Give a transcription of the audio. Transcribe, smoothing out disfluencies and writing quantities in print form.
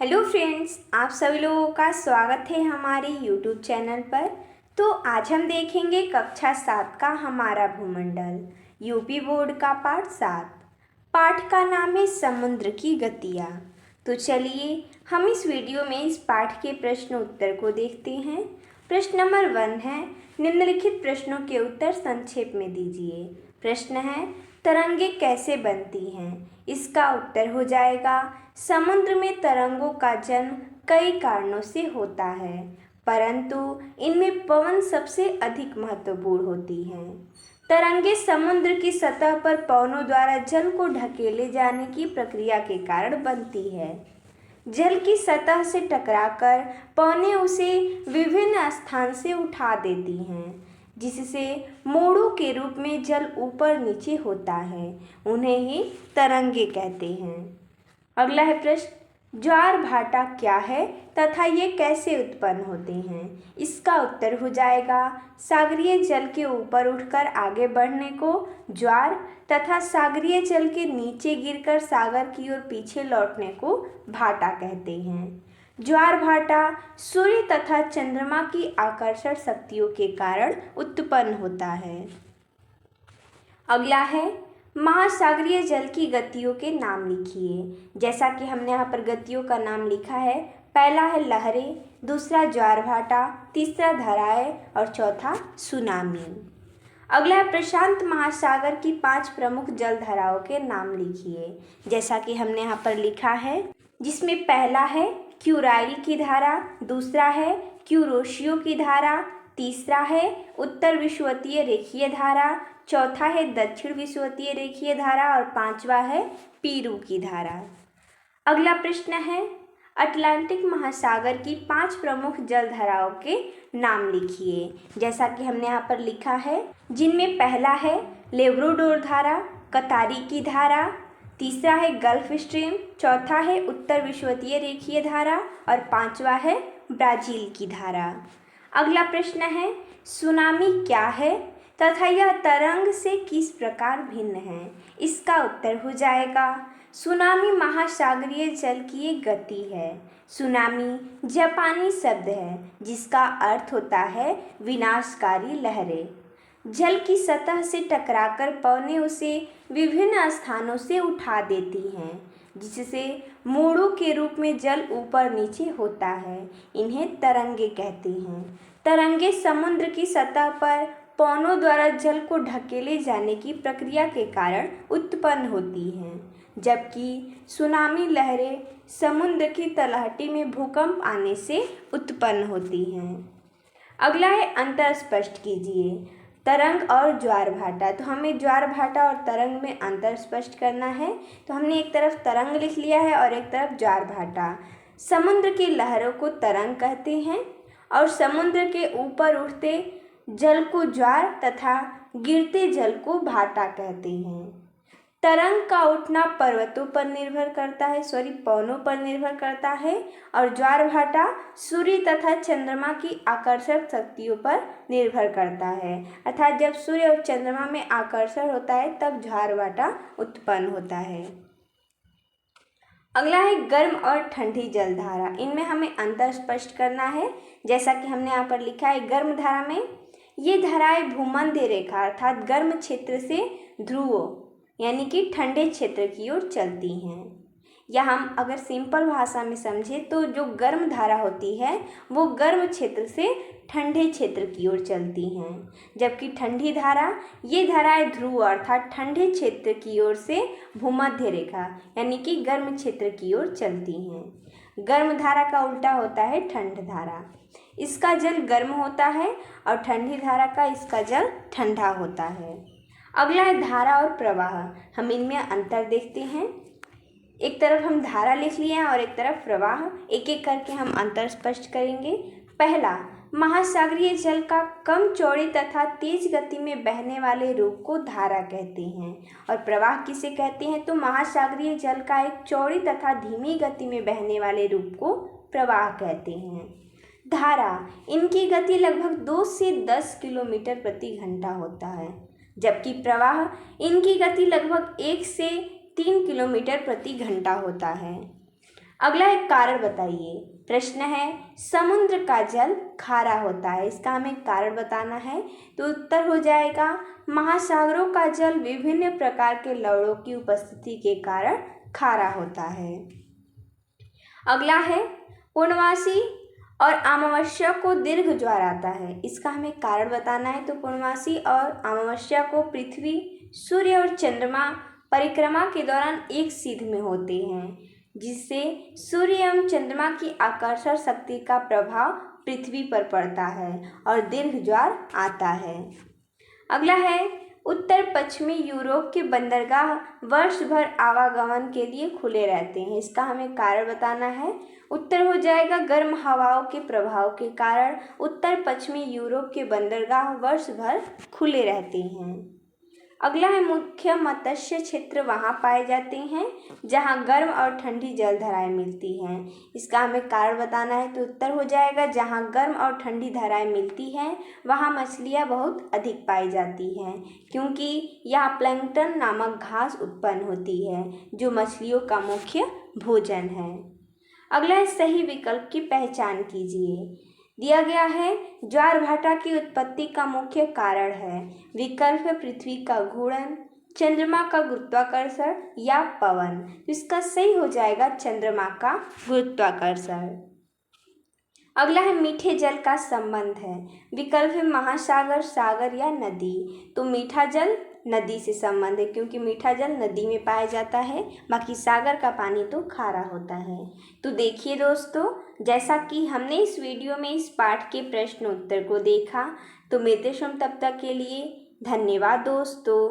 Hello friends, आप सभी लोगों का स्वागत है हमारे यूट्यूब चैनल पर। तो आज हम देखेंगे कक्षा 7 का हमारा भूमंडल यूपी बोर्ड का पाठ 7। पाठ का नाम है समुद्र की गतियाँ। तो चलिए हम इस वीडियो में इस पाठ के प्रश्न उत्तर को देखते हैं। प्रश्न नंबर 1 है, निम्नलिखित प्रश्नों के उत्तर संक्षेप में दीजिए। प्रश्न है, तरंगे कैसे बनती हैं? इसका उत्तर हो जाएगा, समुद्र में तरंगों का जन्म कई कारणों से होता है, परंतु इनमें पवन सबसे अधिक महत्वपूर्ण होती हैं। तरंगे समुद्र की सतह पर पवनों द्वारा जल को ढकेले जाने की प्रक्रिया के कारण बनती है। जल की सतह से टकराकर पवनें उसे विभिन्न स्थान से उठा देती हैं, जिससे मोड़ों के रूप में जल ऊपर नीचे होता है। उन्हें ही तरंगे कहते हैं। अगला है प्रश्न, ज्वार भाटा क्या है तथा ये कैसे उत्पन्न होते हैं? इसका उत्तर हो जाएगा, सागरीय जल के ऊपर उठकर आगे बढ़ने को ज्वार तथा सागरीय जल के नीचे गिरकर सागर की ओर पीछे लौटने को भाटा कहते हैं। ज्वार भाटा सूर्य तथा चंद्रमा की आकर्षण शक्तियों के कारण उत्पन्न होता है। अगला है, महासागरीय जल की गतियों के नाम लिखिए। जैसा कि हमने यहाँ पर गतियों का नाम लिखा है, पहला है लहरें, दूसरा ज्वार भाटा, तीसरा धाराएं और चौथा सुनामी। अगला है, प्रशांत महासागर की 5 प्रमुख जलधाराओं के नाम लिखिए। जैसा कि हमने यहाँ पर लिखा है, जिसमें पहला है क्यूराइल की धारा, दूसरा है क्यूरोशियो की धारा, तीसरा है उत्तर विषुवतीय रेखीय धारा, चौथा है दक्षिण विषुवतीय रेखीय धारा और पांचवा है पीरू की धारा। अगला प्रश्न है, अटलांटिक महासागर की 5 प्रमुख जलधाराओं के नाम लिखिए। जैसा कि हमने यहाँ पर लिखा है, जिनमें पहला है लेब्राडोर धारा, कतारी की धारा, तीसरा है गल्फ स्ट्रीम, चौथा है उत्तर विषुवतीय रेखीय धारा और पांचवा है ब्राज़ील की धारा। अगला प्रश्न है, सुनामी क्या है तथा यह तरंग से किस प्रकार भिन्न है? इसका उत्तर हो जाएगा, सुनामी महासागरीय जल की एक गति है। सुनामी जापानी शब्द है जिसका अर्थ होता है विनाशकारी लहरें। जल की सतह से टकराकर पवनें उसे विभिन्न स्थानों से उठा देती हैं, जिससे मोड़ों के रूप में जल ऊपर नीचे होता है। इन्हें तरंगे कहते हैं। तरंगे समुद्र की सतह पर पवनों द्वारा जल को ढकेले जाने की प्रक्रिया के कारण उत्पन्न होती हैं, जबकि सुनामी लहरें समुद्र की तलहटी में भूकंप आने से उत्पन्न होती हैं। अगला है, अंतर स्पष्ट कीजिए। तरंग और ज्वार भाटा। तो हमें ज्वार भाटा और तरंग में अंतर स्पष्ट करना है। तो हमने एक तरफ तरंग लिख लिया है और एक तरफ ज्वार भाटा। समुद्र की लहरों को तरंग कहते हैं और समुद्र के ऊपर उठते जल को ज्वार तथा गिरते जल को भाटा कहते हैं। तरंग का उठना पर्वतों पर निर्भर करता है, पवनों पर निर्भर करता है और ज्वार भाटा सूर्य तथा चंद्रमा की आकर्षक शक्तियों पर निर्भर करता है। अर्थात जब सूर्य और चंद्रमा में आकर्षण होता है तब ज्वार भाटा उत्पन्न होता है। अगला है, गर्म और ठंडी जलधारा। इनमें हमें अंतर स्पष्ट करना है। जैसा कि हमने यहाँ पर लिखा है, गर्म धारा में ये धाराएं भूमध्य रेखा अर्थात गर्म क्षेत्र से ध्रुवों यानी कि ठंडे क्षेत्र की ओर चलती हैं। या हम अगर सिंपल भाषा में समझें तो जो गर्म धारा होती है वो गर्म क्षेत्र से ठंडे क्षेत्र की ओर चलती हैं, जबकि ठंडी धारा, ये धाराएं ध्रुव अर्थात ठंडे क्षेत्र की ओर से भूमध्य रेखा यानी कि गर्म क्षेत्र की ओर चलती हैं। गर्म धारा का उल्टा होता है ठंड धारा। इसका जल गर्म होता है और ठंडी धारा का इसका जल ठंडा होता है। अगला है, धारा और प्रवाह। हम इनमें अंतर देखते हैं। एक तरफ हम धारा लिख लिए हैं और एक तरफ प्रवाह। एक एक करके हम अंतर स्पष्ट करेंगे। पहला, महासागरीय जल का कम चौड़ी तथा तेज गति में बहने वाले रूप को धारा कहते हैं और प्रवाह किसे कहते हैं? तो महासागरीय जल का एक चौड़ी तथा धीमी गति में बहने वाले रूप को प्रवाह कहते हैं। धारा, इनकी गति लगभग 2 से 10 किलोमीटर प्रति घंटा होता है, जबकि प्रवाह, इनकी गति लगभग 1 से 3 किलोमीटर प्रति घंटा होता है। अगला एक कारण बताइए। प्रश्न है समुद्र का जल खारा होता है, इसका हमें कारण बताना है। तो उत्तर हो जाएगा महासागरों का जल विभिन्न प्रकार के लवणों की उपस्थिति के कारण खारा होता है। अगला है पूर्णमासी और अमावस्या को दीर्घ ज्वार आता है, इसका हमें कारण बताना है। तो पूर्णमासी और अमावस्या को पृथ्वी, सूर्य और चंद्रमा परिक्रमा के दौरान एक सीध में होते हैं, जिससे सूर्य एवं चंद्रमा की आकर्षण शक्ति का प्रभाव पृथ्वी पर पड़ता है और दीर्घ ज्वार आता है। अगला है उत्तर पश्चिमी यूरोप के बंदरगाह वर्ष भर आवागमन के लिए खुले रहते हैं, इसका हमें कारण बताना है। उत्तर हो जाएगा गर्म हवाओं के प्रभाव के कारण उत्तर पश्चिमी यूरोप के बंदरगाह वर्ष भर खुले रहते हैं। अगला है मुख्य मत्स्य क्षेत्र वहाँ पाए जाते हैं जहाँ गर्म और ठंडी जलधाराएं मिलती हैं, इसका हमें कारण बताना है। तो उत्तर हो जाएगा जहाँ गर्म और ठंडी धाराएं मिलती हैं वहाँ मछलियाँ बहुत अधिक पाई जाती हैं, क्योंकि यहाँ प्लैंकटन नामक घास उत्पन्न होती है जो मछलियों का मुख्य भोजन है। अगला है सही विकल्प की पहचान कीजिए। दिया गया है ज्वार भाटा की उत्पत्ति का मुख्य कारण है। विकल्प है पृथ्वी का घूर्णन, चंद्रमा का गुरुत्वाकर्षण या पवन। तो इसका सही हो जाएगा चंद्रमा का गुरुत्वाकर्षण। अगला है मीठे जल का संबंध है। विकल्प है महासागर, सागर या नदी। तो मीठा जल नदी से संबंध है, क्योंकि मीठा जल नदी में पाया जाता है, बाकी सागर का पानी तो खारा होता है। तो देखिए दोस्तों, जैसा कि हमने इस वीडियो में इस पाठ के प्रश्न उत्तर को देखा, तो मिलते हैं तब तक के लिए धन्यवाद दोस्तों।